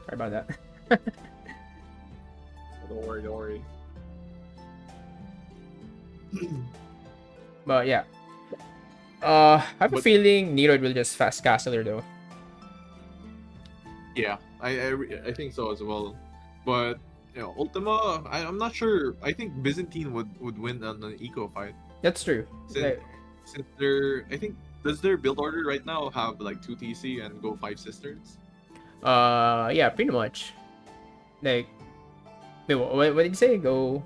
Sorry about that. Don't worry, don't worry. But yeah. I have a But feeling Neroid will just fast castle her though. yeah, I think so as well. But Ultima, I'm not sure. I think Byzantine would win on an eco fight That's true. since since they're I think does their build order right now have like 2 TC and go 5 cisterns? Yeah, pretty much. Like, wait, what did you say? Go.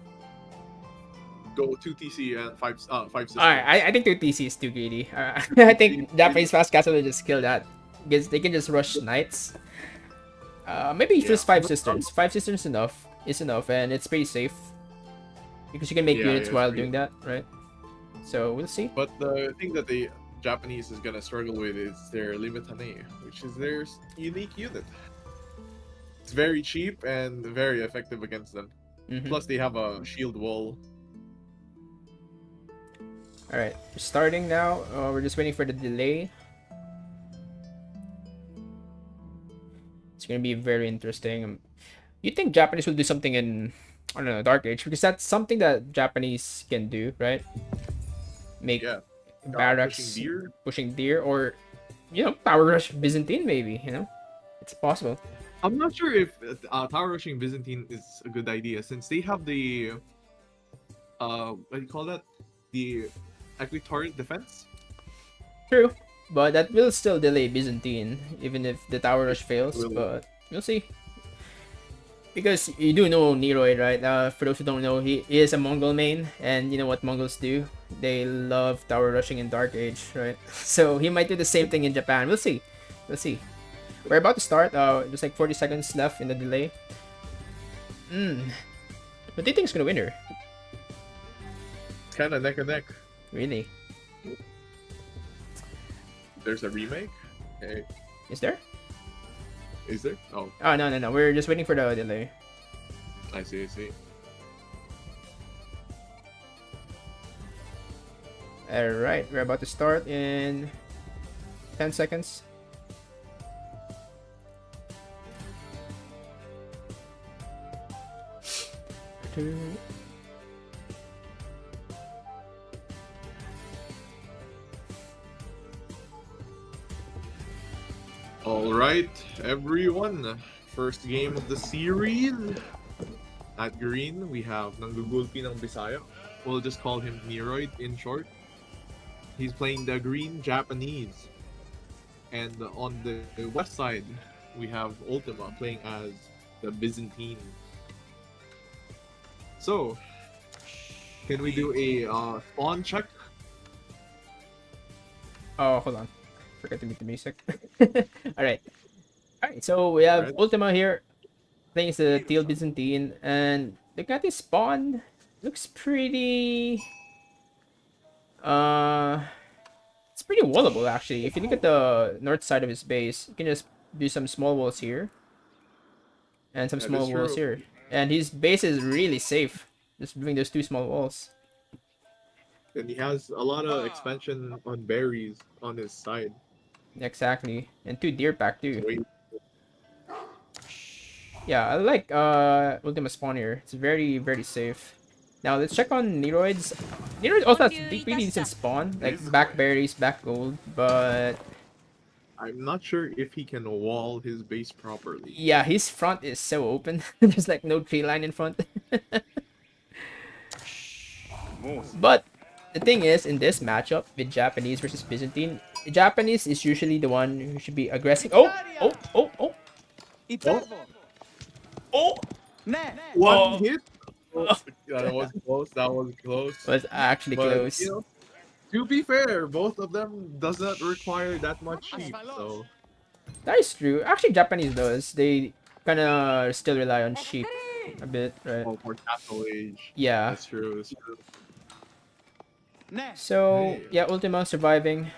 Go 2 TC and 5 cisterns. Alright, I think 2TC is too greedy. I think Japanese fast castle will just kill that. Because they can just rush knights. Maybe just 5 cisterns. 5 cisterns is enough, and it's pretty safe. Because you can make units while doing that, right? So we'll see. But the thing that the Japanese is gonna struggle with is their Limitane, which is their unique unit. It's very cheap and very effective against them. Plus, they have a shield wall. Alright, we're starting now. We're just waiting for the delay. It's gonna be very interesting. You think Japanese will do something in, I don't know, Dark Age? Because that's something that Japanese can do, right? Make barracks pushing deer, or power rush Byzantine, maybe. It's possible. I'm not sure if tower rushing Byzantine is a good idea, since they have the what do you call that, the equitorrent defense. True, but that will still delay Byzantine even if the tower rush fails. But we'll see. Because you do know Neroid, right? For those who don't know, he is a Mongol main, and you know what Mongols do? They love tower rushing in Dark Age, right? So he might do the same thing in Japan. We'll see. We'll see. We're about to start. There's like 40 seconds left in the delay. What do you think is gonna win her? It's kind of neck and neck. Really? There's a remake. Hey. Is there? Is there? Oh. Oh, no. We're just waiting for the delay. I see. Alright, we're about to start in 10 seconds. Alright, everyone. First game of the series. At green, we have Nanggugulpi ng Bisaya. We'll just call him Neroid in short. He's playing the green Japanese. And on the west side, we have Ultima playing as the Byzantine. So, can we do a spawn check? Oh, hold on. Forgot to mute the music. Alright. Alright, so we have Ultima here playing as the Teal Byzantine, and looking at his spawn, looks pretty it's pretty wallable actually. If you look at the north side of his base, you can just do some small walls here. And some small walls here. And his base is really safe. Just doing those 2 small walls. And he has a lot of expansion on berries on his side. Exactly. And 2 deer pack too. Yeah, I like Ultima spawn here. It's very, very safe. Now let's check on Neroids. Neroid also has pretty decent spawn, like back berries, back gold, but I'm not sure if he can wall his base properly. Yeah, his front is so open. There's like no tree line in front. But the thing is, in this matchup with Japanese versus Byzantine, Japanese is usually the one who should be aggressive. Oh! One hit? That was close. Was actually close. To be fair, both of them does not require that much sheep, so... That is true. Actually, Japanese does. They kind of still rely on sheep a bit, right? Oh, for castle age. Yeah. That's true. So, yeah, Ultima surviving.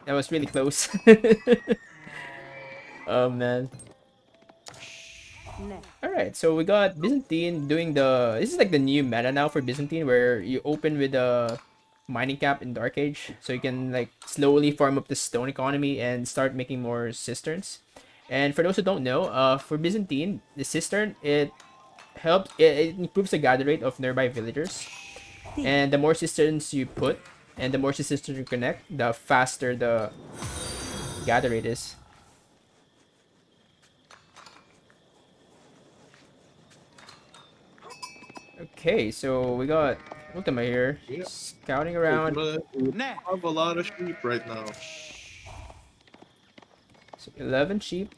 That was really close. Oh, man. Alright, so we got Byzantine doing the... This is like the new meta now for Byzantine, where you open with a mining camp in Dark Age, so you can like slowly farm up the stone economy and start making more cisterns. And for those who don't know, for Byzantine, the cistern, it improves the gather rate of nearby villagers. And the more cisterns you put, and the more cisterns you connect, the faster the gather rate is. Okay, so we got Ultima here, Yeah. scouting around. Ultima, we have a lot of sheep right now. So 11 sheep.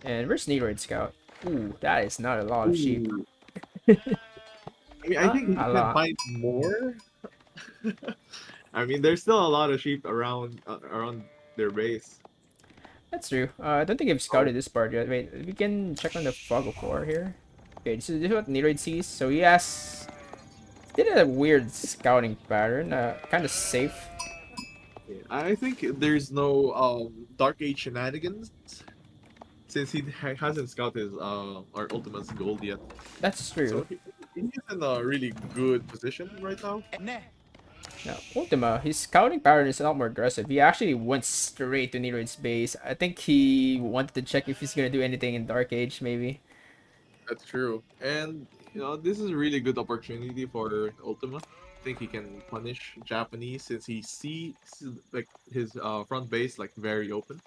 And where's Neroid Scout? Ooh, that is not a lot of sheep. Ooh. I mean, I Not think he a can lot. find more. I mean, there's still a lot of sheep around their base. That's true. I don't think I've Oh, scouted this part yet. Wait, we can check on the Fog of War here. Okay, this is what Neroid sees. So he has... Did a weird scouting pattern. Kind of safe. yeah. I think there's no Dark Age shenanigans since he hasn't scouted our Ultima's gold yet. That's So true. he's in a really good position right now. Now, Ultima, his scouting pattern is a lot more aggressive. He actually went straight to Neroid's base. I think he wanted to check if he's gonna do anything in Dark Age, maybe. That's true. And this is a really good opportunity for Ultima. I think he can punish Japanese since he sees like his front base like very open.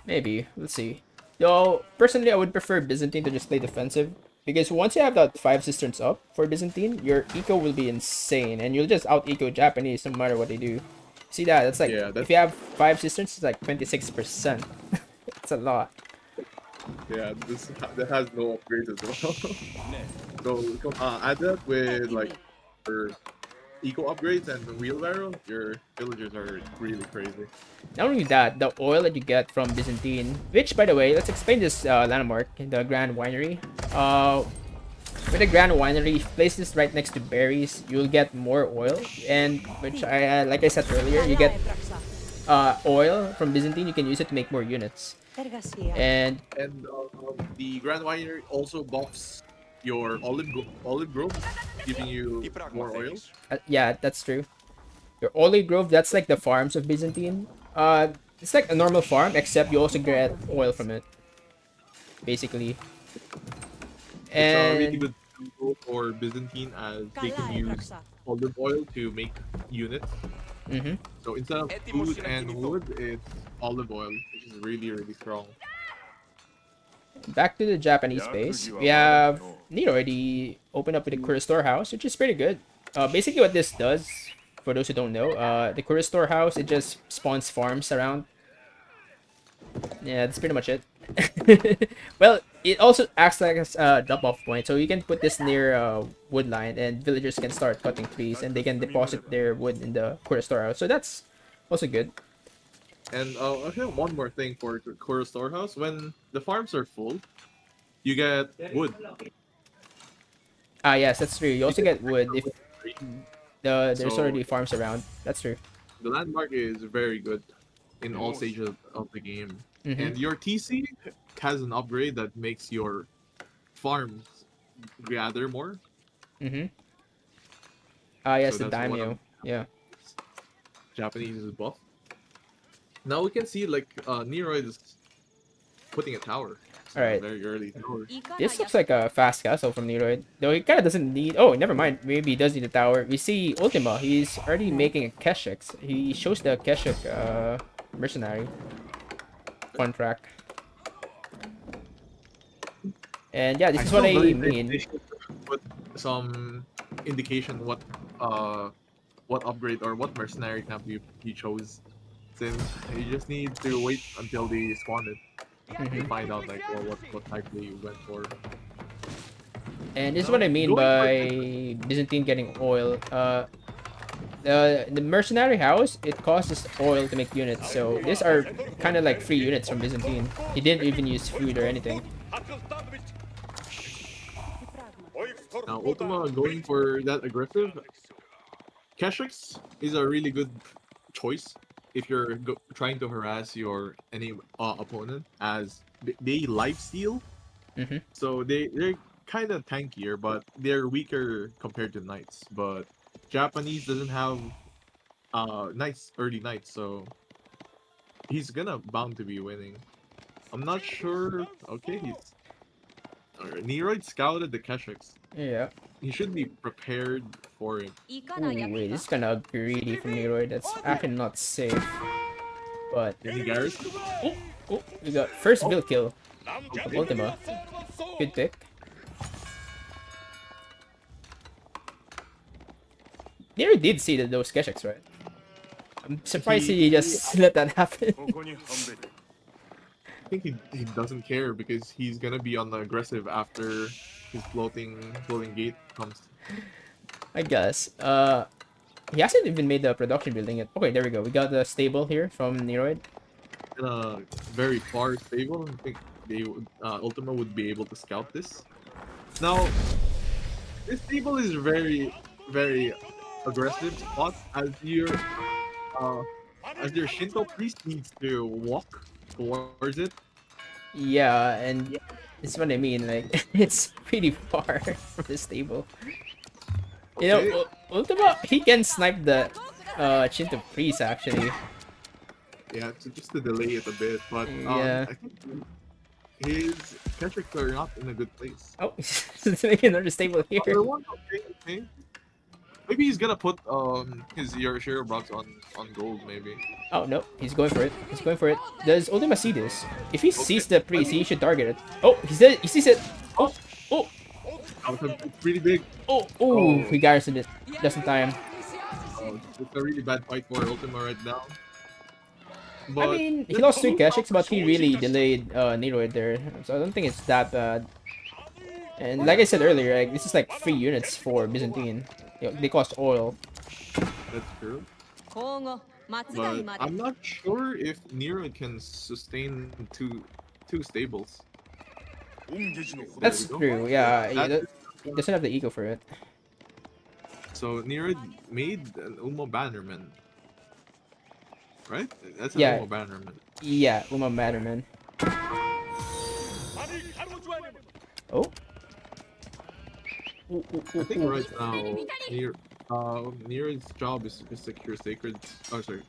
Maybe. Let's see. Though, personally, I would prefer Byzantine to just play defensive. Because once you have that 5 cisterns up for Byzantine, your eco will be insane. And you'll just out-eco Japanese no matter what they do. See that? That's like, Yeah, if you have 5 cisterns, it's like 26%. It's a lot. that has no upgrades as well. So add that with like your eco upgrades and the wheelbarrow, your villagers are really crazy. Not only that, the oil that you get from Byzantine, which, by the way, let's explain this landmark, the Grand Winery. With the Grand Winery, place this right next to berries, you'll get more oil. And, which, like I said earlier, you get oil from Byzantine, you can use it to make more units. And And the Grand Winery also buffs your olive grove, giving you more oil. yeah, that's true. Your olive grove, that's like the farms of Byzantine. It's like a normal farm, except you also get oil from it, basically. It's a really And good tool for Byzantine as they can use olive oil to make units. mm-hmm. So instead of food and wood, it's olive oil, which is really, really strong. Back to the Japanese base, we have Nero already opened up with the Kura storehouse, which is pretty good. Basically, what this does, for those who don't know, the Kura storehouse, it just spawns farms around. Yeah, that's pretty much it. Well, it also acts like a drop-off point, so you can put this near wood line, and villagers can start cutting trees, and they can deposit their wood in the Kura storehouse. So that's also good. And I have one more thing for Kura Storehouse. When the farms are full, you get wood. Ah, yes, that's true. You You also get get wood if free. there's So already farms around. That's true. the landmark is very good in all stages of the game. Mm-hmm. And your TC has an upgrade that makes your farms gather more. Mm-hmm. Ah, yes, So the that's one of daimyo. Yeah. Japanese buff. Now we can see like Neroid is putting a tower. All So right. very early tower. This looks like a fast castle from Neroid. Though he kind of doesn't need... Oh, never mind. Maybe he does need a tower. We see Ultima. He's already making a Keshik. He shows the Keshik mercenary contract. And yeah, this is what I still believe mean. they should put some indication what upgrade or what mercenary camp you chose, since you just need to wait until they spawn it to Mm-hmm. find out like what type they went for. And this is what Now I mean going for by Byzantine getting oil. The mercenary house, it costs oil to make units, so these are kind of like free units from Byzantine. He didn't even use food or anything. now Ultima going for that aggressive. Keshrix is a really good choice if you're trying to harass your any opponent, as they life steal. Mm-hmm. So they're kind of tankier, but they're weaker compared to knights. But Japanese doesn't have knights, early knights, so he's gonna bound to be winning. I'm not sure. Okay, Neroid scouted the Keshex. Yeah. He should be prepared for it. Ooh, wait, this is kind of greedy from Leroy. That's actually not safe. But Any garrison? oh, we got first build kill of Okay. Ultima. Good pick. Leroy did see those Keshex, right? I'm surprised he just let that happen. I think he doesn't care because he's gonna be on the aggressive after his floating gate comes. I guess. He hasn't even made the production building yet. Okay, there we go. We got the stable here from Neroid. Very far stable. I think Ultima would be able to scout this. Now, this stable is very aggressive spot uh, as your Shinto priest needs to walk towards it. Yeah, and it's what I mean. Like, it's pretty far from the stable. You know, Okay. Ultima, he can snipe the Shinto priest actually. Yeah, just to delay it a bit, but Yeah. I think his Keshex are not in a good place. Oh, he's making another stable here. Other one, okay. Maybe he's gonna put his Shiro Brox on gold, maybe. Oh no, he's going for it. He's going for it. Does Ultima see this? If he sees the priest, he should target it. Oh, he said he sees it. Oh, oh, It's pretty big. oh, he garrisoned it just in time. It's a really bad fight for Ultima right now. But I mean, he lost 3 Keshex, but he really delayed Neroid there, so I don't think it's that bad. And like I said earlier, like, this is like 3 units for Byzantine. They cost oil. that's true. But I'm not sure if Nero can sustain two stables. That's There we go. true, yeah. That He doesn't have the ego for it. So Nero made an Umo Bannerman. Right? That's an Yeah. Umo Bannerman. Yeah, Uma Matterman. Oh. I think right now Nero's job is to secure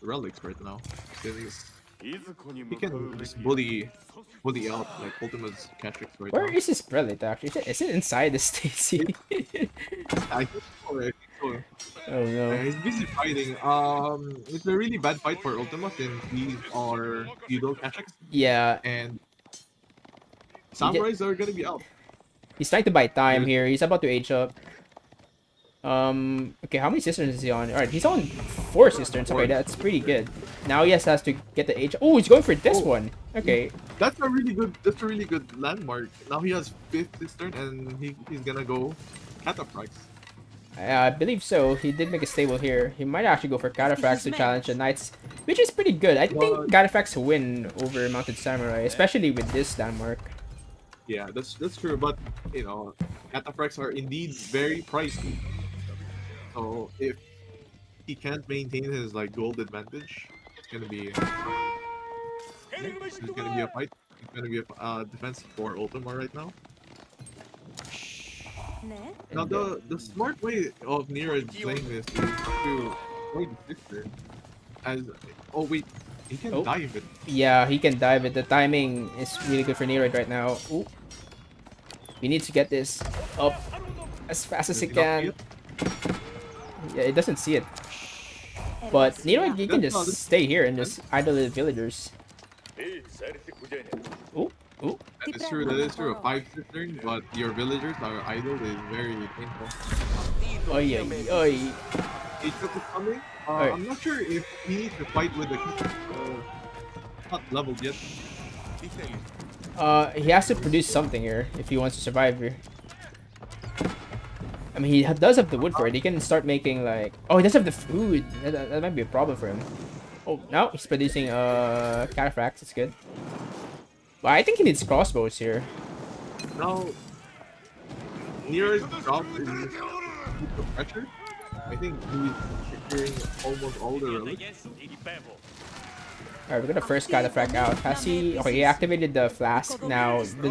relics right now. He can just bully out like Ultima's Catrix right Where now. is his relic actually? Is it inside the Stacy? I think so. Oh no. He's busy fighting. It's a really bad fight for Ultima since these are feudal Catrix Yeah, and samurais are gonna be out. he's trying to buy time There's- here. He's about to age up. Okay, how many cisterns is he on? Alright, he's on 4 cisterns. Okay, that's pretty good. Now he has to get the age. Oh, he's going for this one. Okay. That's a really good landmark. Now he has 5th cistern and he's gonna go Cataphracts. I believe so. He did make a stable here. He might actually go for Cataphracts to challenge the Knights, which is pretty good. I think Cataphracts win over Mounted Samurai, especially with this landmark. Yeah, that's true, but you know, Cataphracts are indeed very pricey. So if he can't maintain his like gold advantage, it's gonna be a fight. It's gonna be a defense for Ultima right now. Now the smart way of Nero playing this is to avoid the sister. As oh wait, he can dive it. Yeah, he can dive it. The timing is really good for Neroid right now. Ooh. We need to get this up as fast as Does it he not see can. Yeah, it doesn't see it. But Neroid, you can just stay here and just idle the villagers. Ooh, ooh. That is true. That is true. A 5 cistern, but your villagers are idle is very painful. Oy, oy. He took it coming. Alright. I'm not sure if he needs to fight with the not leveled yet. He has to produce something here if he wants to survive here. I mean, he does have the wood for it. He can start making like... Oh, he doesn't have the food. That might be a problem for him. Oh, now he's producing Cataphracts. It's good. But I think he needs crossbows here. Now, Nero's job is to keep the pressure. I think he's securing almost all the relics. Alright, we're gonna first Cataphract out. Has he... Okay, he activated the flask. Now, the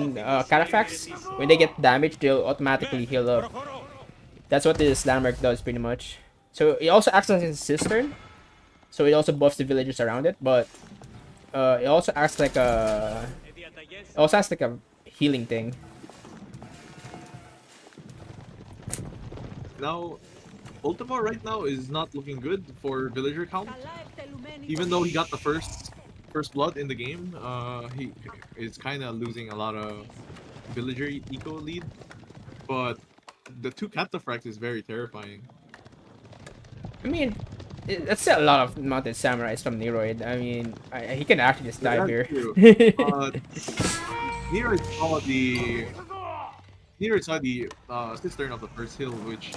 Cataphracts, when they get damaged, they'll automatically heal up. That's what this landmark does, pretty much. So, it also acts as a cistern. So, it also buffs the villagers around it, but... it also acts like a... It also has like a healing thing. Now, Ultima right now is not looking good for villager count. Even though he got the first blood in the game, he is kind of losing a lot of villager eco lead. But the two cataphracts is very terrifying. I mean, that's still a lot of mounted samurais from Neroid. I mean, he can actually just dive That's here. true. Nero saw the cistern of the first hill, which,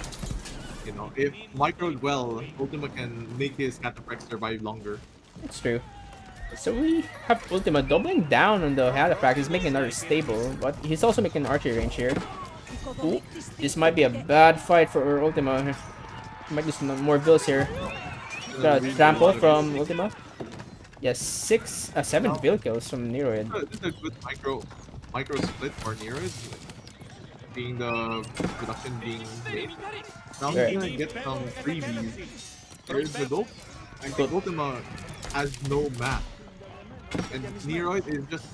you know, if microed well, Ultima can make his cataphracts survive longer. That's true. So we have Ultima doubling down on the Halifax. He's making another stable, but he's also making archery range here. Ooh, this might be a bad fight for Ultima. Might do some more bills here. Got a trample from Ultima. Yes, 7 bill kills from Neroid. This is a good micro split for Nero, being the production being made. Now he's gonna get some freebies. There's the dope. And Ultima has no map. And Neroid is just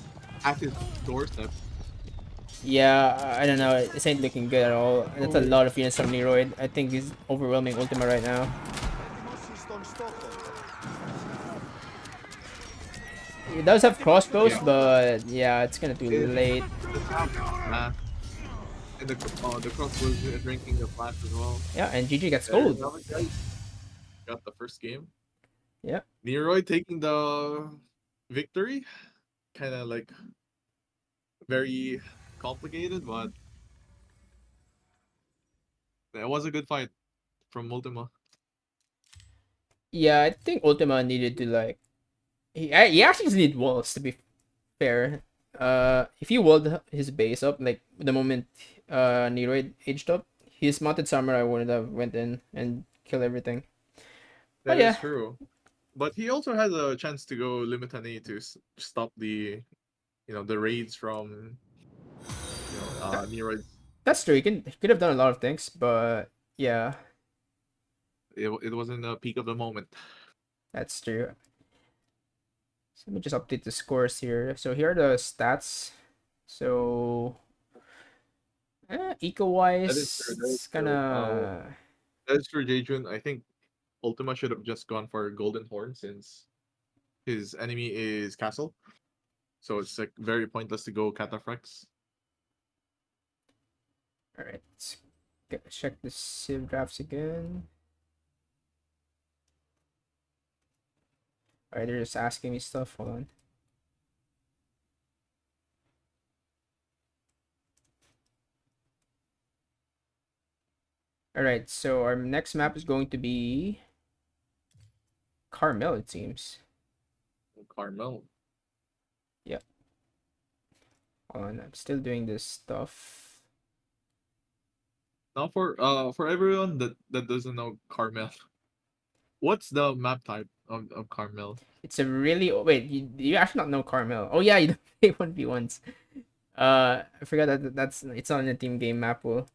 at his doorstep. Yeah, I don't know. This ain't looking good at all. That's a lot of units from Neroid. I think he's overwhelming Ultima right now. He does have crossbows, but yeah, it's gonna be late. And the crossbows is ranking the flash as well. Yeah, and GG gets gold. Got the first game. Yeah. Neroid taking the victory. Kind of like very complicated, but it was a good fight from Ultima. Yeah, I think Ultima needed to like he actually just need walls to be fair. If he walled his base up like the moment Neroid aged up, his mounted samurai would have went in and kill everything. That is true. But he also has a chance to go Limitane to stop the, the raids from, Neroid. That's true. He could have done a lot of things, but yeah. It wasn't the peak of the moment. That's true. So let me just update the scores here. So here are the stats. So eco-wise, it's kind of... That is true, Jejun. I think Ultima should have just gone for Golden Horn since his enemy is Castle. So it's like very pointless to go Cataphracts. Alright, let's check the Civ drafts again. Alright, they're just asking me stuff. Hold on. Alright, so our next map is going to be Carmel, it seems. Carmel. Yep. Hold on, I'm still doing this stuff. Now for everyone that doesn't know Carmel, what's the map type of Carmel? It's a really wait. You actually not know Carmel? Oh yeah, you don't play 1v1s. I forgot that it's on the team game map pool.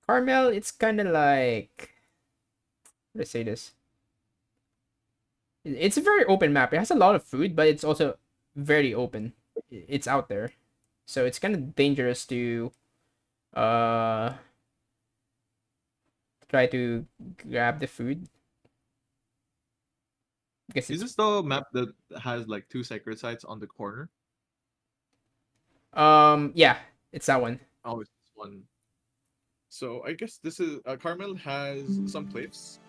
Carmel, it's kind of like, let's say this. It's a very open map. It has a lot of food, but it's also very open. It's out there, so it's kind of dangerous to try to grab the food. Is this the map that has like 2 sacred sites on the corner? Yeah, it's that one. Oh, it's this one. So I guess this is Carmel has some cliffs,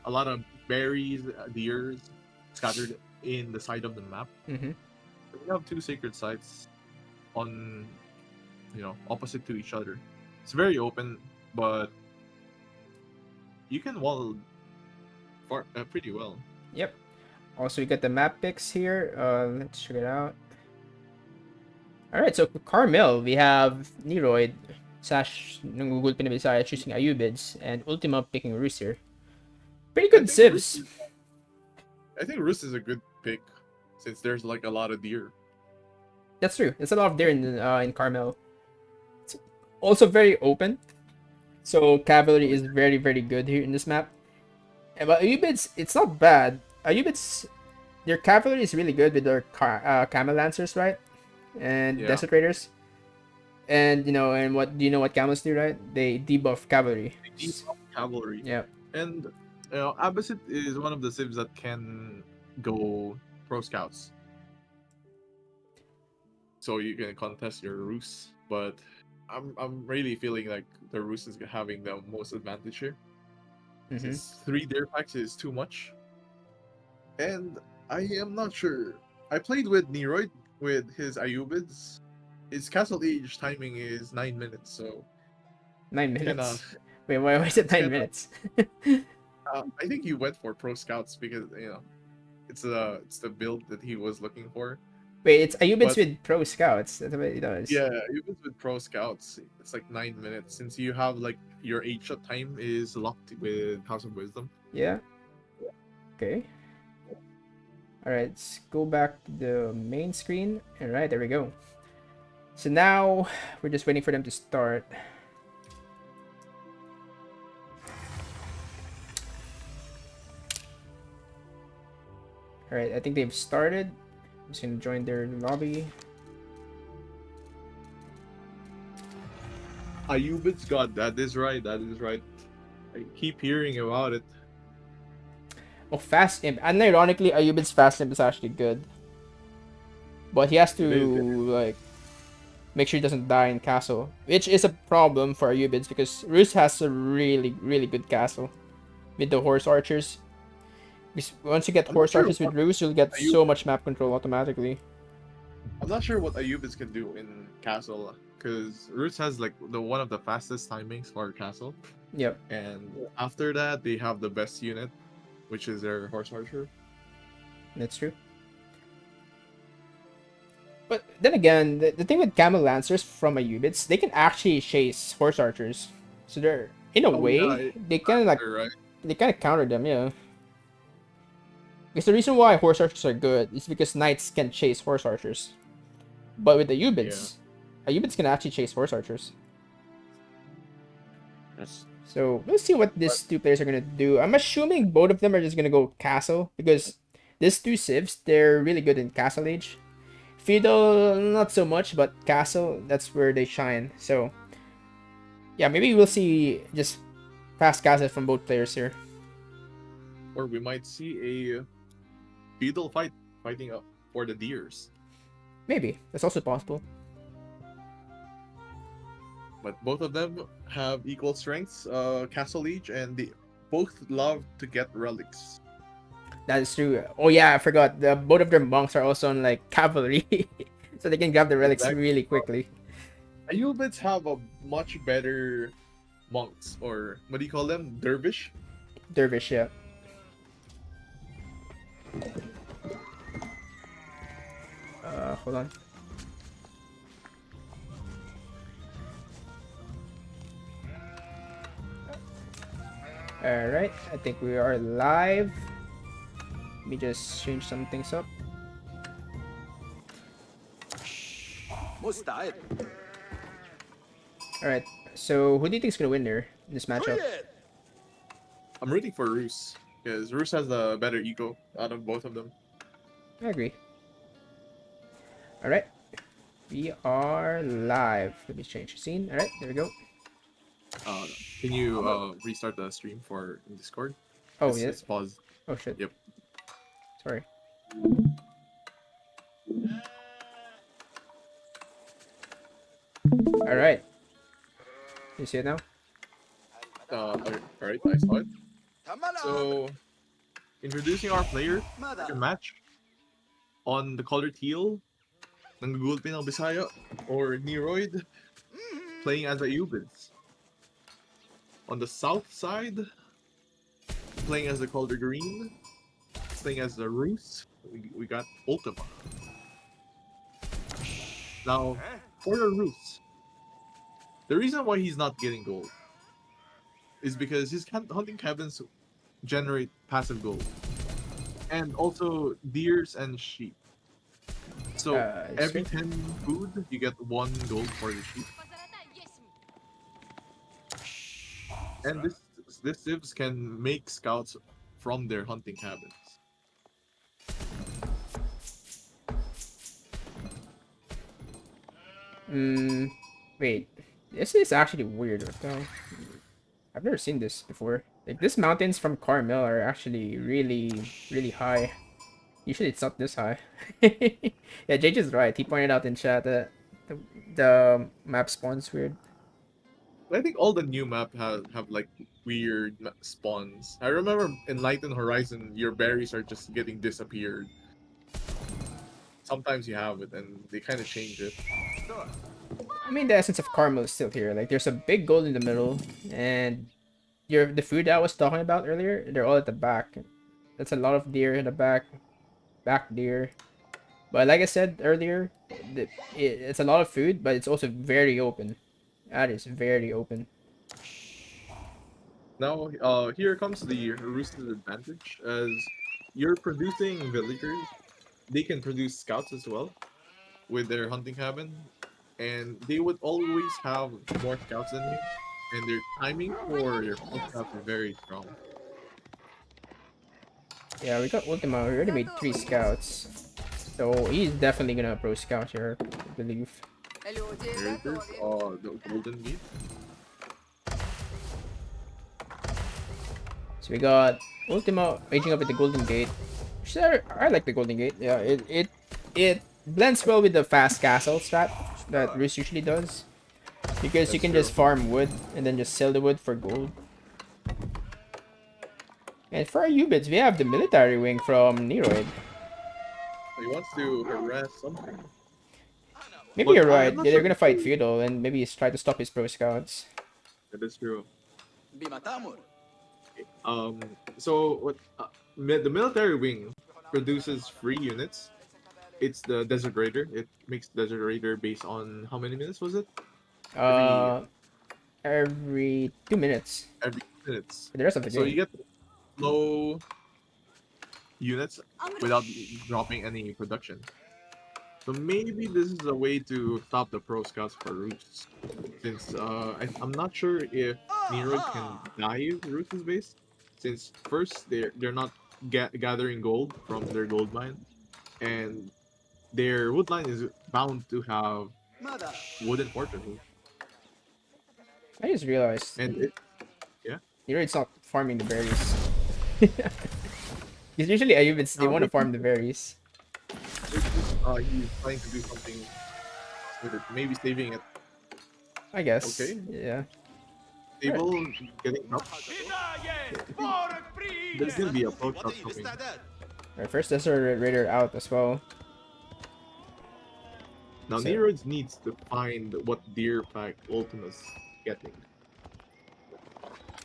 a lot of berries, deers scattered in the side of the map. Mm-hmm. We have 2 sacred sites on, opposite to each other. It's very open, but you can wall pretty well. Yep. Also, we got the map picks here. Let's check it out. Alright, so Carmel, we have Neroid, Nanggugulpi na Bisaya choosing Ayubids, and Ultima picking Rus here. Pretty good civs. I think Rus is a good pick, since there's like a lot of deer. That's true. There's a lot of deer in Carmel. It's also very open, so cavalry is very, very good here in this map. But Ayubids, it's not bad. Ayubids, their cavalry is really good with their camel lancers, right? and Yeah. Desert Raiders. And what do you know what camels do, right? They debuff cavalry. They debuff cavalry. Yeah. And Abbasid is one of the civs that can go pro scouts. So you can contest your Rus, but I'm really feeling like the Rus is having the most advantage here. Since 3 Dare packs is too much. And I am not sure. I played with Neroid with his Ayubids. His Castle Age timing is 9 minutes, so 9 kinda minutes. Wait, why was it 9 kinda minutes? I think he went for pro scouts because it's the build that he was looking for. Wait, it's Ayubids But with pro scouts. That's what it does. yeah, even with pro scouts, it's like 9 minutes since you have like your 8-shot time is locked with House of Wisdom. Yeah. Okay. All right, let's go back to the main screen. All right, there we go. So now we're just waiting for them to start. All right, I think they've started. I'm just gonna join their lobby. Ayubid's God, that is right. That is right. I keep hearing about it. Oh, Fast Imp. And ironically, Ayubid's Fast Imp is actually good. But he has to, like, make sure he doesn't die in castle. Which is a problem for Ayubids because Rus has a really, really good castle. With the horse archers. Because once you get horse archers with Rus, you'll get so much map control automatically. I'm not sure what Ayubids can do in castle. Because Rus has like one of the fastest timings for castle. Yep. And after that, they have the best unit, which is their horse archer. That's true. But then again, the thing with camel lancers from Ayubids, they can actually chase horse archers. So they're in a way they kind of like they kind of counter them, yeah. Because the reason why horse archers are good is because knights can chase horse archers. But with the Ayubids, Ayubids can actually chase horse archers. Yes. So we'll see what these two players are gonna do. I'm assuming both of them are just gonna go castle because these two civs, they're really good in castle age. Feudal, not so much, but castle, that's where they shine. So yeah, maybe we'll see just fast castle from both players here. Or we might see a feudal fighting up for the deers. Maybe that's also possible. But both of them have equal strengths, Castle Liege, and they both love to get relics. That is true. Oh yeah, I forgot. Both of their monks are also on like cavalry, so they can grab the relics really quickly. Ayubids have a much better monks, or what do you call them? Dervish? Dervish, yeah. Hold on. Alright, I think we are live. Let me just change some things up. Alright, so who do you think is going to win there in this matchup? I'm rooting for Rus, because Rus has the better ego out of both of them. I agree. Alright, we are live. Let me change the scene. Alright, there we go. Can you restart the stream for Discord? Oh, yes. Yeah. It's paused. Oh, shit. Yep. Sorry. Alright. You see it now? Alright, I saw it. So, introducing our player to match on the color teal, Nanggugulpi ng Bisaya, or Neroid, playing as Ayubids. On the south side, playing as the color green, playing as the Rus, we got ULTIMA. Now, for the Rus, the reason why he's not getting gold is because his hunting cabins generate passive gold. And also deers and sheep. So every 10 food, you get 1 gold for the sheep. And this civs can make scouts from their hunting cabins. Wait. This is actually weird. Okay? I've never seen this before. Like, these mountains from Carmel are actually really, really high. Usually it's not this high. Yeah, Jake is right. He pointed out in chat that the map spawns weird. I think all the new map have like weird spawns. I remember in Light and Horizon, your berries are just getting disappeared. Sometimes you have it, and they kind of change it. I mean, the essence of Carmel is still here. Like, there's a big goal in the middle, and the food that I was talking about earlier, they're all at the back. That's a lot of deer in the back deer. But like I said earlier, it's a lot of food, but it's also very open. That is very open. Now, here comes the Rooster's advantage. As you're producing villagers, they can produce scouts as well with their hunting cabin, and they would always have more scouts than you, and their timing for your full scouts is very strong. Yeah, we got Ultima. We already made 3 scouts. So he's definitely gonna pro scout here, I believe. Here it is, the golden meat. So we got Ultima aging up at the Golden Gate. I like the Golden Gate. Yeah, it blends well with the fast castle strat that Rus usually does. Because you That's can true. just farm wood and then just sell the wood for gold. And for our Ubits, we have the military wing from Neroid. He wants to harass something. Maybe But you're I'm right. not Yeah, they're sure. gonna fight Feudal and maybe try to stop his pro scouts. That is true. Um, so what? The military wing produces free units. It's the Desert Raider. It makes Desert Raider based on how many minutes was it? Every Uh, every 2 minutes every minutes. for the rest of the So you game. get low units without dropping any production. So maybe this is a way to stop the pro scouts for Roost. Since I'm not sure if Nero can dive Roost's base. Since first they're not gathering gold from their gold mine, and their wood line is bound to have wooden fortresses. I just realized And it, yeah. Neroid's not farming the berries. Because usually Ayubits, they Now want to maybe farm the berries. he's trying to do something with it. Maybe saving it. I guess. Okay. Yeah. Stable getting up. There's gonna be a pro shot coming. Alright, first Desert Raider out as well. Now So- Neroids needs to find what deer pack Ultima's getting.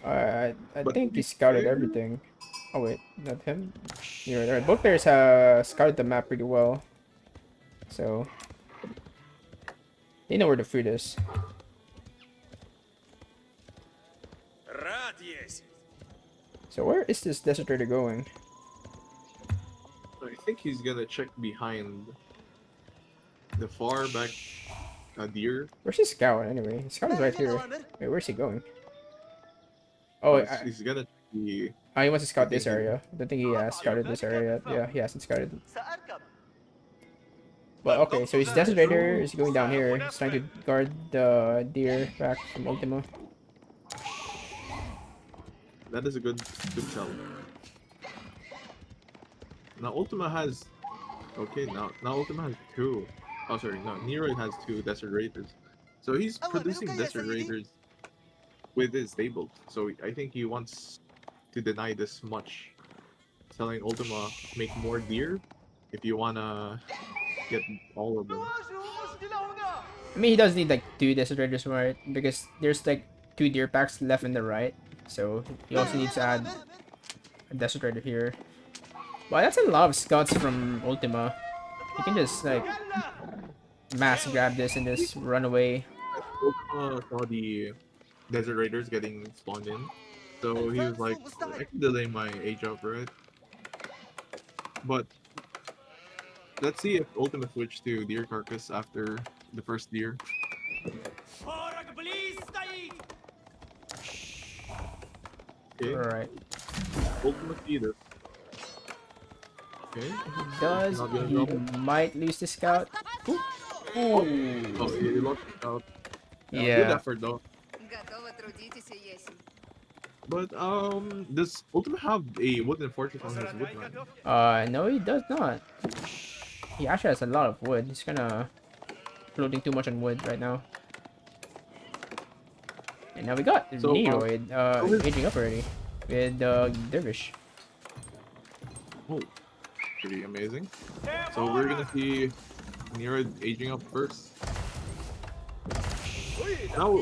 I But think to he be scouted fair, everything. Oh wait, not him. You're right. Both players scouted the map pretty well. So they know where the food is. So where is this Desert Raider going? I think he's gonna check behind the far back deer. Where's his scout anyway? His scout is right here. Wait, where's he going? Oh, He's gonna be. he wants to scout I think this area. I don't think he has scouted this area yet. Yeah, he hasn't scouted. But okay, so his Desert Raider is going down here. He's trying to guard the deer back from Ultima. That is a good tell. Now Ultima has. Okay, now Ultima has 2. Oh, sorry, no. Nero has 2 Desert Raiders. So he's producing Desert Raiders with his stable. So I think he wants to deny this much. Telling Ultima make more deer if you wanna get all of them. I mean, he does need like 2 Desert Raiders, right? Because there's like 2 deer packs left in the right. So he also needs to add a Desert Raider here. Wow, that's a lot of scouts from Ultima. He can just like mass grab this and just run away. Ultima saw the Desert Raiders getting spawned in. So he was like, I can delay my age up, right? But let's see if Ultima switch to deer carcass after the first deer. Okay, Alright. Ultima see this. Okay. Does Not gonna he drop it. might lose the scout? Ooh. Oh, Ooh. he lost it out. Good Yeah. effort though. Готова трудитесь, Есим. But does Ultima have a wooden fortress on his woodland? No, he does not. He actually has a lot of wood. He's kind of floating too much on wood right now. And now we got So Neroid so his, aging up already with Dervish. oh, pretty amazing. So we're gonna see Nero aging up first. Now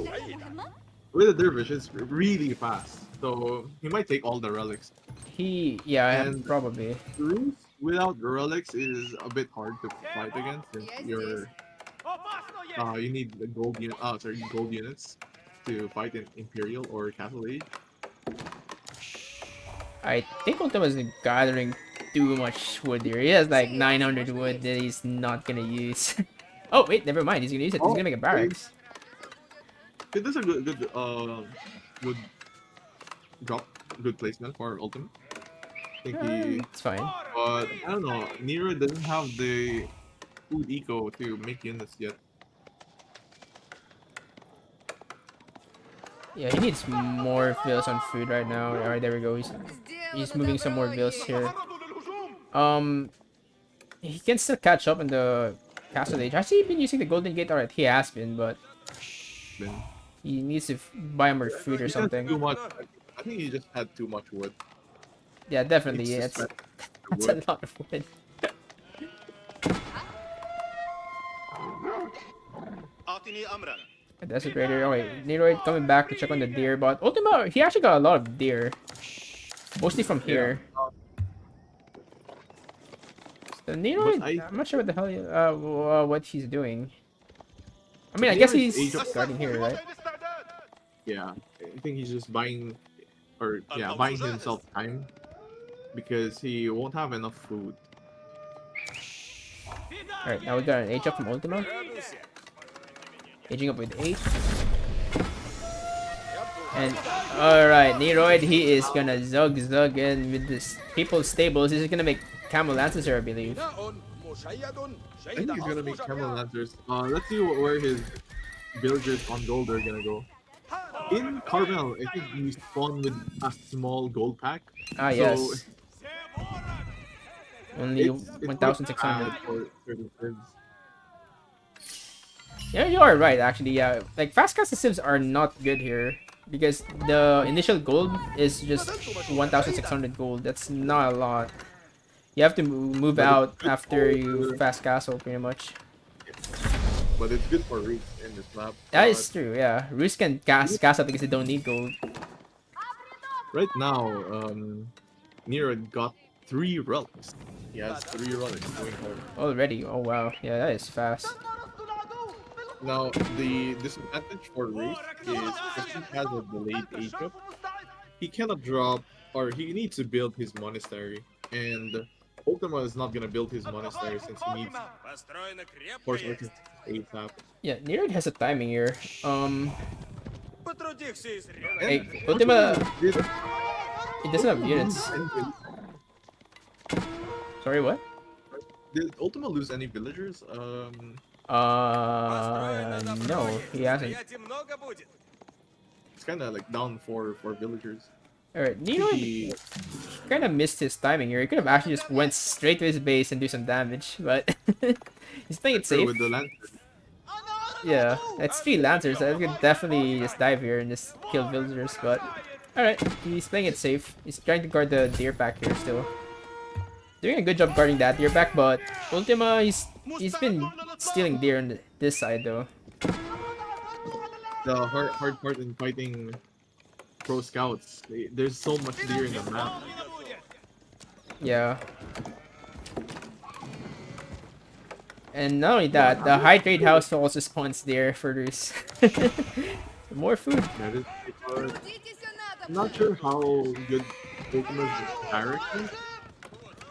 with the dervish, it's really fast, so he might take all the relics. Yeah, And probably. Ruth without relics is a bit hard to fight against since you need the gold units to fight in Imperial or Castle Age. I think Ultima is gathering too much wood here. He has like 900 wood that he's not gonna use. Oh wait, never mind. He's gonna use it. He's Oh, gonna make a barracks. okay, this is a good would drop good placement for Ultimate. I think he, It's fine. but I don't know. Nero doesn't have the food eco to make units yet. Yeah, he needs more bills on food right now. Alright, there we go. He's moving some more bills here. He can still catch up in the Castle Age. Has he been using the Golden Gate? Alright, he has been, but Been he needs to buy more food or he has something. too much. I think he just had too much wood. Yeah, definitely. Needs to Yeah, it's spend the that's a wood. lot of wood. A desecrator. Oh wait, Neroid coming back to check on the deer, but Ultima, he actually got a lot of deer. Mostly from here. So Neroid, I'm not sure what the hell what he's doing. I mean, I guess Neroid's he's Age of- guarding here, right? Yeah, I think he's just buying, or yeah, buying himself time because he won't have enough food. Alright, now we got an age up from Ultima. Aging up with 8. And alright, Neroid, he is gonna zug in with this people's stables. He's gonna make camel lances here, I believe. I think he's gonna make camel lancers. Let's see where his villagers on gold are gonna go. In Carmel, I think you spawn with a small gold pack. Ah, So yes. Only it's 1,600. for certain things. Yeah, you are right, actually. Yeah, like fast cast sieves are not good here because the initial gold is just 1,600 gold. That's not a lot. You have to move But out it's good after for- you fast castle, pretty much. But it's good for Reef in this map. That is true. Yeah, Roos can castle because they don't need gold. Right now, Nero got 3 relics. He has 3 relics going home. Already. Oh wow. Yeah, that is fast. Now, the disadvantage for Reef is if he has a delayed age up, he cannot drop, or he needs to build his monastery. And Ultima is not gonna build his monastery since he needs force merchants ASAP. Yeah, Neroid has a timing here. Hey, And Ultima, did it doesn't have units. Sorry, what? Did Ultima lose any villagers? No, he hasn't. It's kind of like down for villagers. Alright, Neroid He, kind of missed his timing here. He could have actually just went straight to his base and do some damage, but he's playing it safe. with the lantern. Yeah, it's 3 lancers. I could definitely just dive here and just kill villagers, but alright, he's playing it safe. He's trying to guard the deer pack here still. Doing a good job guarding that deer pack, but Ultima, he's been stealing deer on this side though. The hard part in fighting pro scouts. There's so much deer in the map. Yeah. And not only that, the high trade house also spawns deer for this. More food. That is, Идите сюда, I'm not sure how good Ultima's barrack is.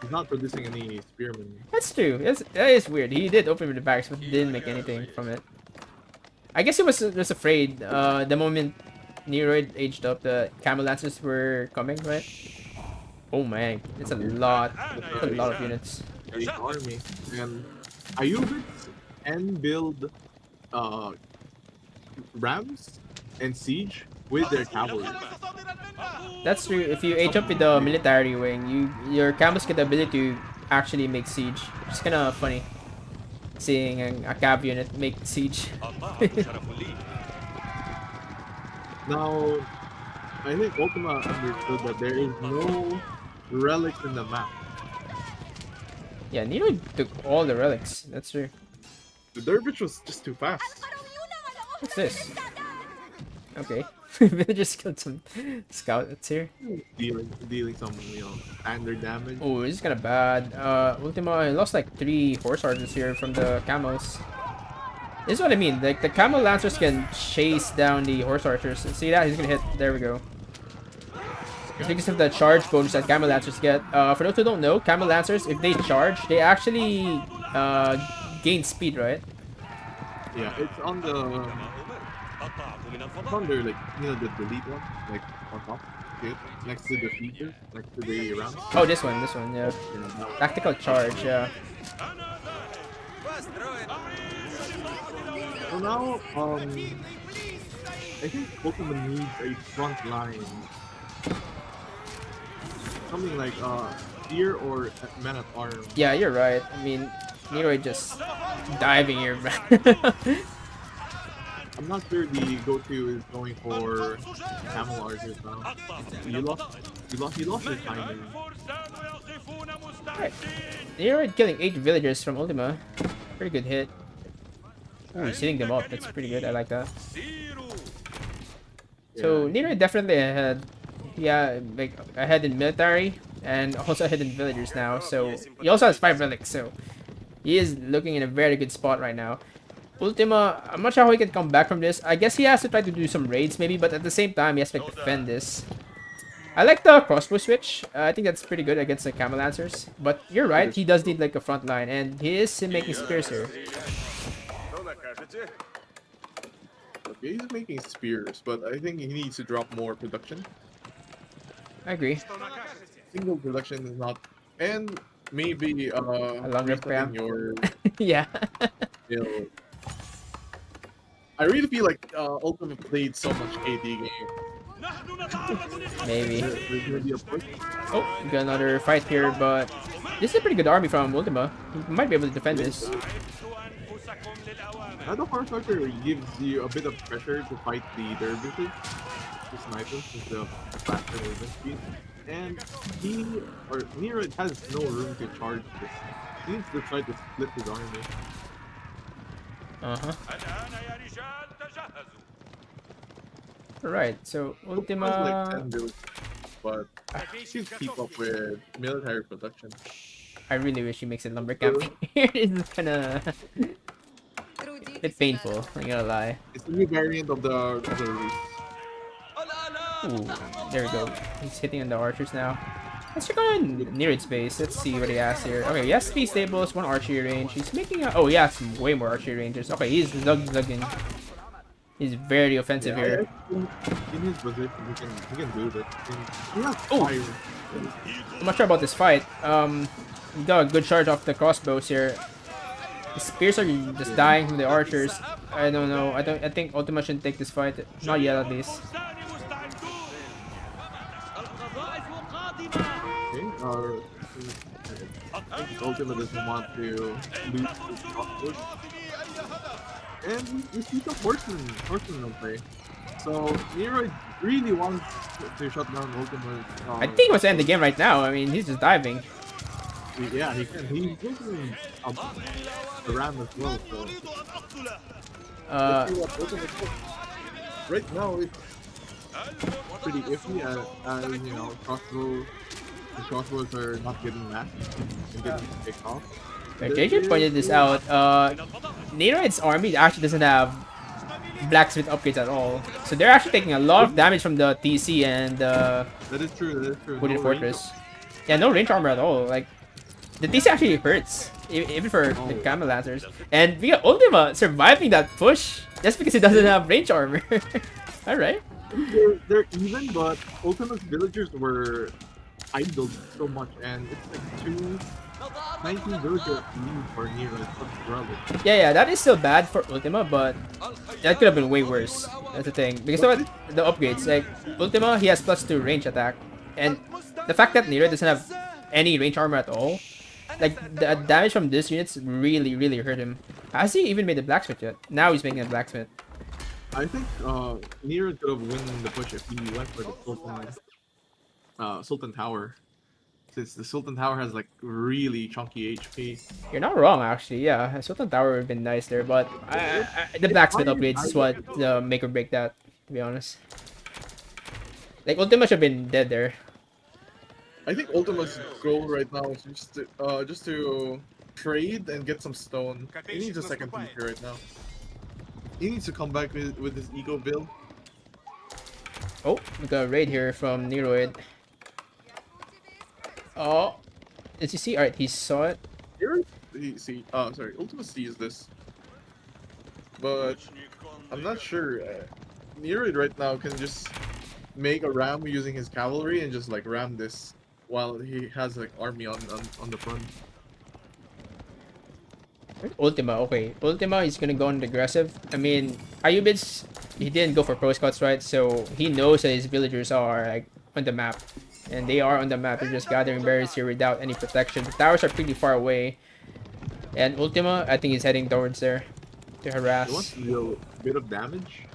He's not producing any spearmen. That's true. That is weird. He did open with the barracks, but didn't make anything from it. I guess he was just afraid the moment Neroid aged up, the camel lancers were coming, right? Oh man, it's a lot. That's a lot of units. Big army. And Ayubits can build rams and siege with their cavalry. That's true. If you age up with the military wing, your camels get the ability to actually make siege. It's kind of funny seeing a cav unit make siege. Now, I think Ultima understood that there is no relics in the map. Yeah, Nero took all the relics. That's true. The Dervish was just too fast. What's this? Okay. Villagers killed some scouts here. Dealing some, standard damage. Oh, this is kind of bad. Ultima, I lost like 3 horse archers here from the camels. This is what I mean. Like the camel lancers can chase down the horse archers. See that? He's gonna hit. There we go. It's because of the charge bonus that camel lancers get. For those who don't know, camel lancers, if they charge, they actually gain speed, right? Yeah, it's on the like the delete one, like on top, okay, next to the feature, next to the round. Oh, this one, yeah. Tactical charge, yeah. So now, I think Pokemon needs a front line, something like Spear or Man at Arms. Yeah, you're right. I mean, Nero just diving here, man. I'm not sure the go-to is going for Camel Archers now. You lost your timing. Right. Nero killing 8 villagers from Ultima. Pretty good hit. Oh, he's hitting them up. That's pretty good. I like that. So Nero definitely ahead. Yeah, like ahead in military and also ahead in villagers now. So he also has 5 relics. So he is looking in a very good spot right now. Ultima, I'm not sure how he can come back from this. I guess he has to try to do some raids maybe, but at the same time he has to like defend this. I like the crossbow switch. I think that's pretty good against the camel lancers. But you're right, he does need like a front line, and he is making spears here. Okay, he's making spears, but I think he needs to drop more production. I agree. Single production is not, and maybe A longer resetting spam. your Yeah. build. I really feel like Ultima played so much AD game. Maybe. There's gonna be a push. Oh, we got another fight here, but this is a pretty good army from Ultima. He might be able to defend this. Now the horse archer gives you a bit of pressure to fight the dervishes, the snipers, with the faster movement speed. And Nero has no room to charge this. He needs to try to split his army. Alright, so Ultima has like Ultima... 10 builds, but he should keep up with military production. I really wish he makes it lumber camp here. It's kinda... bit painful, I'm not gonna lie. It's a new variant of the release. Ooh, there we go. He's hitting on the archers now. Let's check on Nereid's base. Let's see what he has here. Okay, he has 3 stables, 1 archery range. He's making a... Oh, he has way more archery ranges. Okay, he's zugging. He's very offensive here. In his position, he can do this. He has Oh! fire. I'm not sure about this fight. He got a good charge off the crossbows here. The spears are just dying from the archers. I don't know. I think Ultima shouldn't take this fight. Not yet, at least. Okay, I think Ultima doesn't want to lose his crossbows. And we see some horsemen on play. So Nero really wants to shut down Ultima's. I think he wants to end the game right now. I mean, he's just diving. Yeah, he can. He's looking the ram as well. So let's see what Ultima does. Right now it's pretty iffy. The crossbows are not getting masked and getting picked off. JJ pointed this out. Nereid's army actually doesn't have blacksmith upgrades at all. So they're actually taking a lot of damage from the TC and That is true. Wooded Fortress. Yeah, no range armor at all. Like, the TC actually hurts, even for the camel lancers. And we got Ultima surviving that push just because he doesn't have range armor. Alright. They're even, but Ultima's villagers were idled so much, and it's like 19 villager lead for Neroid. That's relevant. Yeah, that is still bad for Ultima, but that could have been way worse. That's the thing. Because of what the upgrades, like Ultima, he has +2 range attack, and the fact that Nero doesn't have any range armor at all, like the damage from this units really hurt him. Has he even made the blacksmith yet? Now he's making a blacksmith. I think Neroid could have won the push if he went for the Sultan Tower. Since the Sultan Tower has like really chunky HP. You're not wrong, actually. Yeah, Sultan Tower would have been nice there, but the blacksmith upgrades is what make or break that. To be honest, like Ultima should have been dead there. I think Ultima's goal right now is just to trade and get some stone. He needs a second piece here right now. He needs to come back with his eco build. Oh, we got a raid here from Neroid. Oh, did you see? Alright, he saw it. Here, sorry, Ultima sees this, but I'm not sure. Neroid right now can just make a ram using his cavalry and just like ram this while he has like army on the front. Ultima, okay. Ultima, he's gonna go on the aggressive. I mean, Ayubid's, he didn't go for pro scouts, right? So he knows that his villagers are like on the map. And they are on the map. They're just gathering berries here without any protection. The towers are pretty far away. And Ultima, I think he's heading towards there to harass. He wants to deal a bit of damage.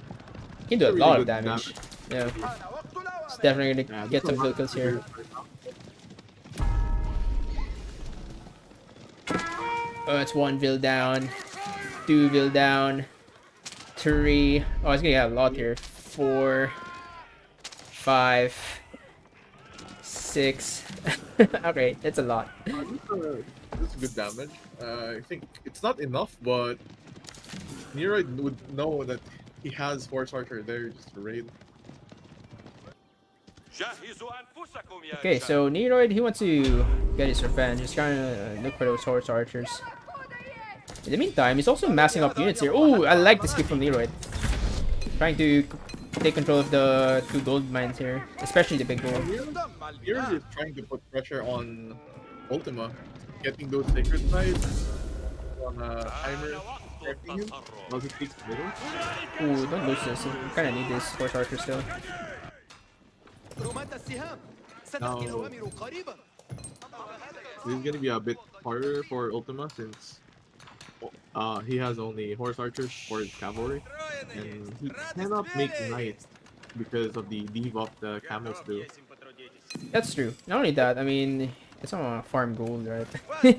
He can do a lot of damage. Yeah. It's definitely gonna get some vehicles here. Oh, it's 1 vil down. 2 vil down. 3. Oh, it's gonna get a lot here. 4. 5. 6. Okay, that's a lot. That's good damage. I think it's not enough, but Neroid would know that he has Horse Archer there just to raid. Okay, so Neroid, he wants to get his revenge. He's trying to look for those Horse Archers. In the meantime, he's also massing up units here. Oh, I like this kick from Neroid. Trying to take control of the 2 gold mines here, especially the big gold. Neroid is trying to put pressure on Ultima, getting those sacred sites on timer. Does it take the middle? Ooh, don't lose this. We kind of need this Horse Archer still. Now, this is gonna be a bit harder for Ultima since he has only Horse Archers for his cavalry, and he cannot make knights because of the debuff of the camels do. That's true. Not only that, I mean, it's on farm gold, right? That's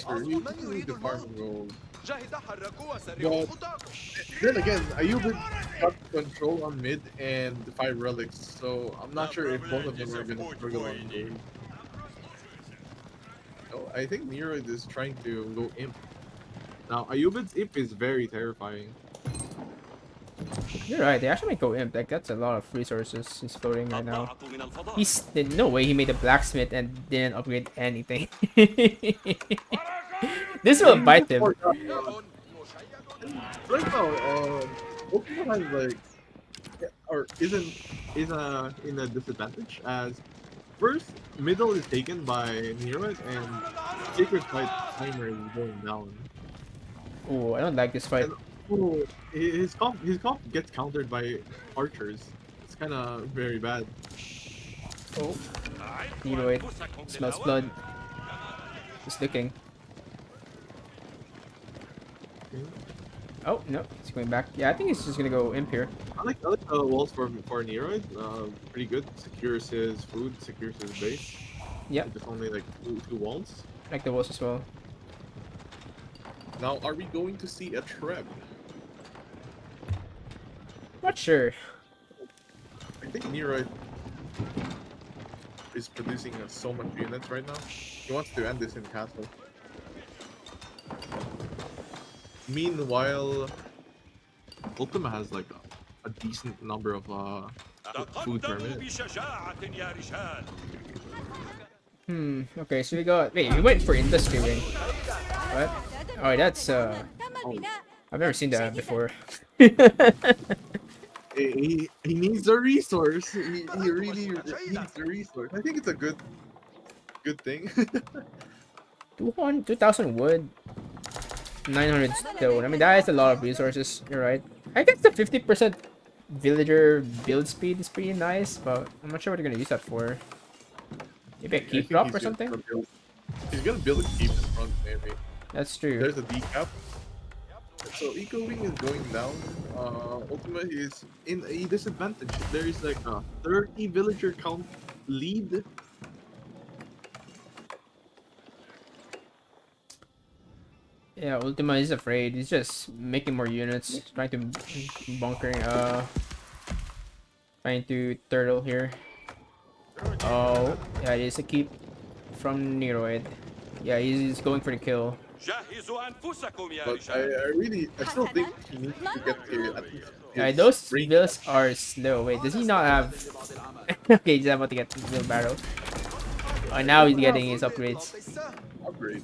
true. You need to farm gold. But then again, Ayub got control on mid and 5 relics, so I'm not sure if both of them are gonna struggle on gold. So I think Neroid is trying to go imp. Now Ayubid's imp is very terrifying. You're right, they actually might go imp. Like, that's a lot of resources he's floating right now. He's no way he made a blacksmith and didn't upgrade anything. This will bite him. Right now, Ultima has like, or is in a disadvantage as first middle is taken by Neroid and Sacred Fight timer is going down. Oh, I don't like this fight. And, his comp gets countered by archers. It's kind of very bad. Oh, Neroid smells blood. He's looking. Oh no, he's going back. Yeah, I think he's just gonna go imp here. I like the walls for Neroid. Pretty good. Secures his food, secures his base. Yeah. Just only like two walls. I like the walls as well. Now, are we going to see a Treb? Not sure. I think Neroid is producing so much units right now. He wants to end this in castle. Meanwhile, Ultima has like a decent number of food per minute. Okay, so we got. Wait, we went for industry ring. What? Oh, that's I've never seen that before. He needs a resource. He really needs a resource. I think it's a good Good thing. 2,000 wood, 900 stone. I mean, that is a lot of resources. You're right. I guess the 50% villager build speed is pretty nice, but I'm not sure what you're gonna use that for. Maybe a I keep think drop he's or just something? gonna build. He's gonna build a keep in front, maybe. That's true. There's a decap. So Eco Wing is going down. Ultima is in a disadvantage. There is like a 30 villager count lead. Yeah, Ultima is afraid. He's just making more units, trying to trying to turtle here. Oh, yeah, it is a keep from Neroid. Yeah, he's going for the kill. But I still think he needs to get to at least Yeah, his those range bills are slow. Wait, does he not have? Okay, he's about to get the wheelbarrow. Oh, now he's getting his upgrades. upgrades.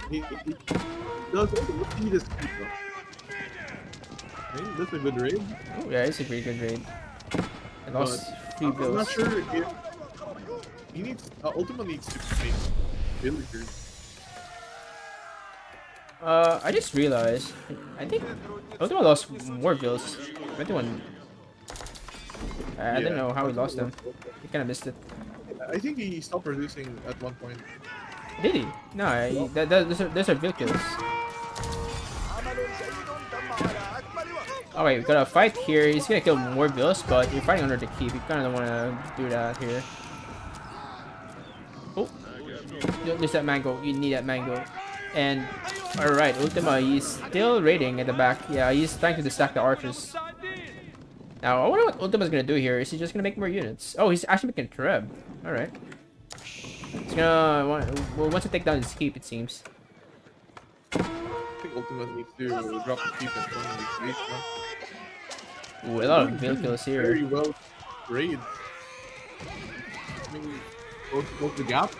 He does also see this keep though. Okay, that's a good raid. Oh, yeah, it's a pretty good raid. I lost But 3 I'm bills. not sure if he needs. Ultima needs to make villagers. I just realized. I think Ultima lost more bills. 21. I don't know how he lost them. He kind of missed it. I think he stopped producing at one point. Did he? No, those are bill kills. Oh wait, we got a fight here. He's gonna kill more bills, but you're fighting under the keep. You kind of don't want to do that here. Oh, there's that mango. You need that mango. And alright, Ultima, he's still raiding at the back. Yeah, he's trying to distract the archers. Now, I wonder what Ultima's gonna do here. Is he just gonna make more units? Oh, he's actually making Treb. Alright. He's gonna wants to take down his keep, it seems. I think Ultima needs to drop the keep in front of the base now. Ooh, a lot of bill kills here. Very well raid. I mean, both the gap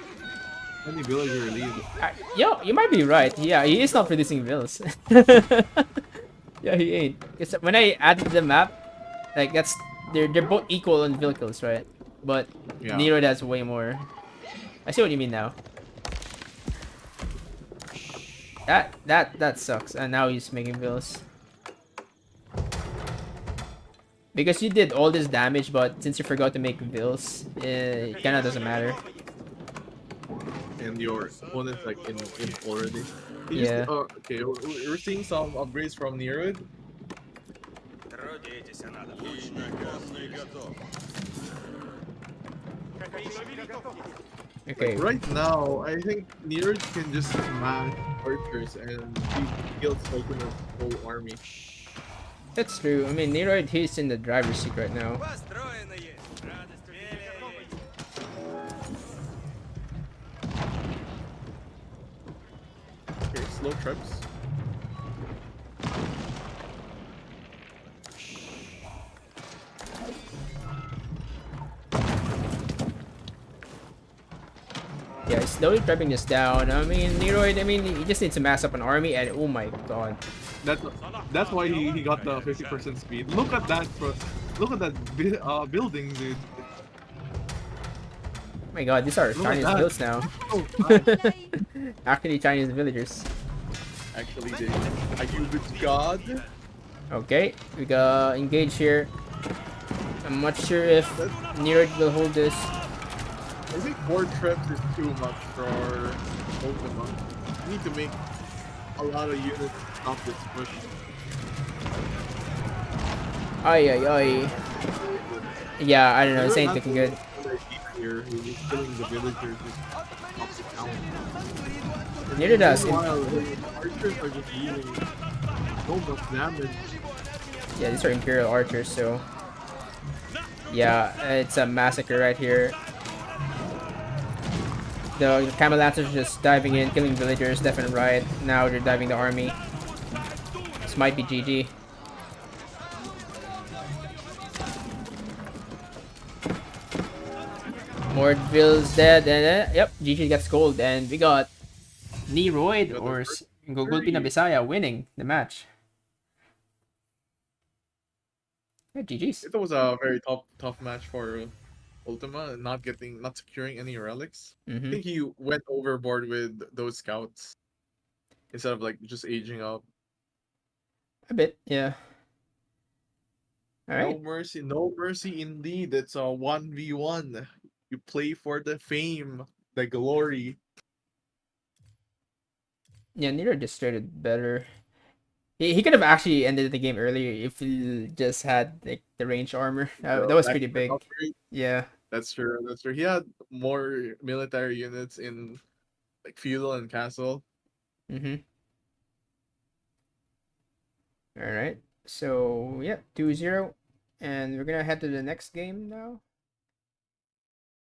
and the villager lead. Yo, you might be right. Yeah, he is not producing bills. Yeah, he ain't. Because when I added the map, like they're both equal on bill kills, right? But Yeah. Nero has way more. I see what you mean now. That sucks. And now he's making bills. Because you did all this damage, but since you forgot to make bills, it kinda doesn't matter. And your opponent's like in already. Yeah. Okay, we're seeing some upgrades from Neroid. Okay. Like right now, I think Neroid can just smash archers and he kills Ultima's whole army. That's true. I mean, Neroid, he's in the driver's seat right now. Okay, slow trips. Yeah, he's slowly prepping this down. I mean, Neroid, I mean, he just needs to mass up an army, and oh my god. That's why he got the 50% speed. Look at that, bro. Look at that building, dude. Oh my god, these are Look at Chinese that. builds now. Oh, nice. Actually, Chinese villagers. Actually, are you with God? Okay, we got engage here. I'm not sure if Neroid will hold this. I think 4 trips is too much for Ultima. You need to make a lot of units to stop this push. Ay, ay, ay. Yeah, I don't know. This ain't looking good. Here, he's killing the villagers. Just off the count. Neither does. Meanwhile, the archers are just dealing so much damage. Yeah, these are Imperial archers, so... Yeah, it's a massacre right here. The Camel Lancers are just diving in, killing villagers left and right. Now they're diving the army. This might be GG. Mordville's dead, and yep, GG gets gold, and we got Neroid or Nanggugulpi na Bisaya winning the match. Yeah, GG's. It was a very tough match for Ultima, not securing any relics. I Mm-hmm. think he went overboard with those scouts instead of like just aging up. A bit, yeah. All No right. mercy, no mercy indeed. It's a 1v1. You play for the fame, the glory. Yeah, Nero just started better. He could have actually ended the game earlier if he just had like the range armor. That The was pretty accurate big. upgrade. Yeah. That's true. That's true. He had more military units in like feudal and castle. Mm-hmm. All right. So yeah, 2-0, and we're gonna head to the next game now.